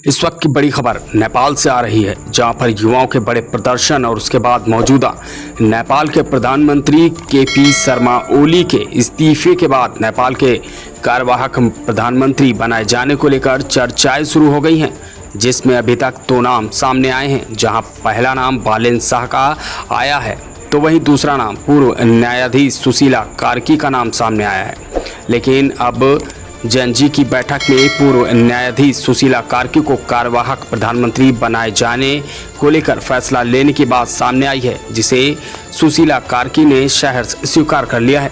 इस वक्त की बड़ी खबर नेपाल से आ रही है, जहां पर युवाओं के बड़े प्रदर्शन और उसके बाद मौजूदा नेपाल के प्रधानमंत्री केपी शर्मा ओली के इस्तीफे के बाद नेपाल के कार्यवाहक प्रधानमंत्री बनाए जाने को लेकर चर्चाएं शुरू हो गई हैं, जिसमें अभी तक दो नाम सामने आए हैं। जहां पहला नाम बालेन शाह का आया है, तो वहीं दूसरा नाम पूर्व न्यायाधीश सुशीला कार्की का नाम सामने आया है। लेकिन अब जेएनजी की बैठक में पूर्व न्यायाधीश सुशीला कार्की को कार्यवाहक प्रधानमंत्री बनाए जाने को लेकर फैसला लेने की बात सामने आई है, जिसे सुशीला कार्की ने सहर्ष स्वीकार कर लिया है।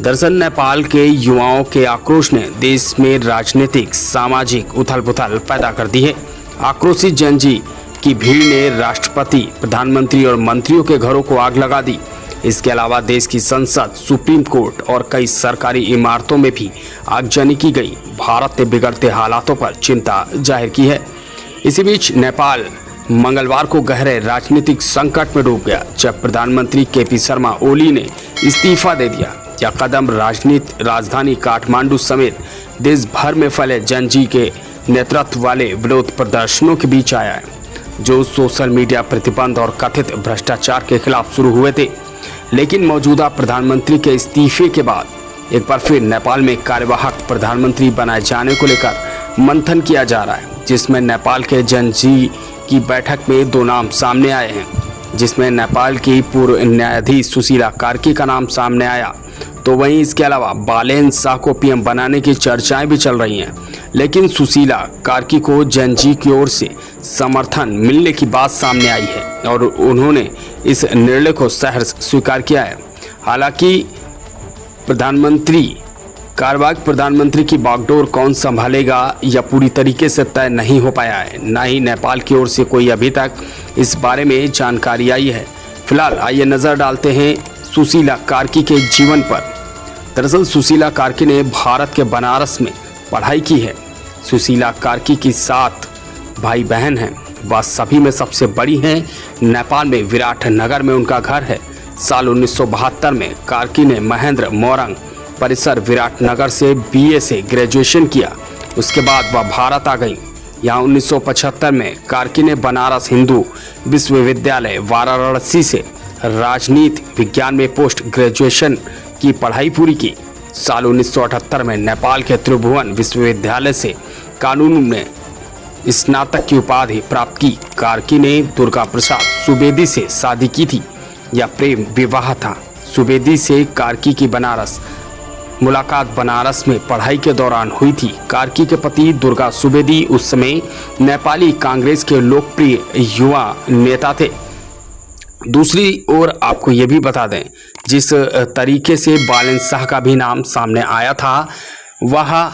दरअसल नेपाल के युवाओं के आक्रोश ने देश में राजनीतिक सामाजिक उथल पुथल पैदा कर दी है। आक्रोशित जेएनजी की भीड़ ने राष्ट्रपति, प्रधानमंत्री और मंत्रियों के घरों को आग लगा दी। इसके अलावा देश की संसद, सुप्रीम कोर्ट और कई सरकारी इमारतों में भी आगजनी की गई। भारत ने बिगड़ते हालातों पर चिंता जाहिर की है। इसी बीच नेपाल मंगलवार को गहरे राजनीतिक संकट में डूब गया, जब प्रधानमंत्री केपी शर्मा ओली ने इस्तीफा दे दिया। यह कदम राजधानी काठमांडू समेत देश भर में फैले जेएनजी के नेतृत्व वाले विरोध प्रदर्शनों के बीच आया है, जो सोशल मीडिया प्रतिबंध और कथित भ्रष्टाचार के खिलाफ शुरू हुए थे। लेकिन मौजूदा प्रधानमंत्री के इस्तीफे के बाद एक बार फिर नेपाल में कार्यवाहक प्रधानमंत्री बनाए जाने को लेकर मंथन किया जा रहा है, जिसमें नेपाल के जेएनजी की बैठक में दो नाम सामने आए हैं, जिसमें नेपाल की पूर्व न्यायाधीश सुशीला कार्की का नाम सामने आया, तो वहीं इसके अलावा बालेन शाह को पीएम बनाने की चर्चाएं भी चल रही हैं। लेकिन सुशीला कार्की को जेएनजी की ओर से समर्थन मिलने की बात सामने आई है और उन्होंने इस निर्णय को सहर्ष स्वीकार किया है। हालांकि कार्यवाहक प्रधानमंत्री की बागडोर कौन संभालेगा, यह पूरी तरीके से तय नहीं हो पाया है। न ही नेपाल की ओर से कोई अभी तक इस बारे में जानकारी आई है। फिलहाल आइए नजर डालते हैं सुशीला कार्की के जीवन पर। दरअसल सुशीला कार्की ने भारत के बनारस में पढ़ाई की है। सुशीला कार्की की 7 भाई बहन हैं। वह सभी में सबसे बड़ी हैं। नेपाल में विराट नगर में उनका घर है। साल 1972 में कार्की ने महेंद्र मोरंग परिसर विराट नगर से बीए से ग्रेजुएशन किया। उसके बाद वह भारत आ गई। यहाँ 1975 में कार्की ने बनारस हिंदू विश्वविद्यालय वाराणसी से राजनीति विज्ञान में पोस्ट ग्रेजुएशन की पढ़ाई पूरी की। साल 1978 में नेपाल के त्रिभुवन विश्वविद्यालय से कानून में स्नातक की उपाधि प्राप्त की। कार्की ने दुर्गा प्रसाद सुवेदी से शादी की थी। यह प्रेम विवाह था। सुवेदी से कार्की की मुलाकात बनारस में पढ़ाई के दौरान हुई थी। कार्की के पति दुर्गा सुवेदी उस समय नेपाली कांग्रेस के लोकप्रिय युवा नेता थे। दूसरी ओर आपको ये भी बता दें, जिस तरीके से बालेन शाह का भी नाम सामने आया था, वह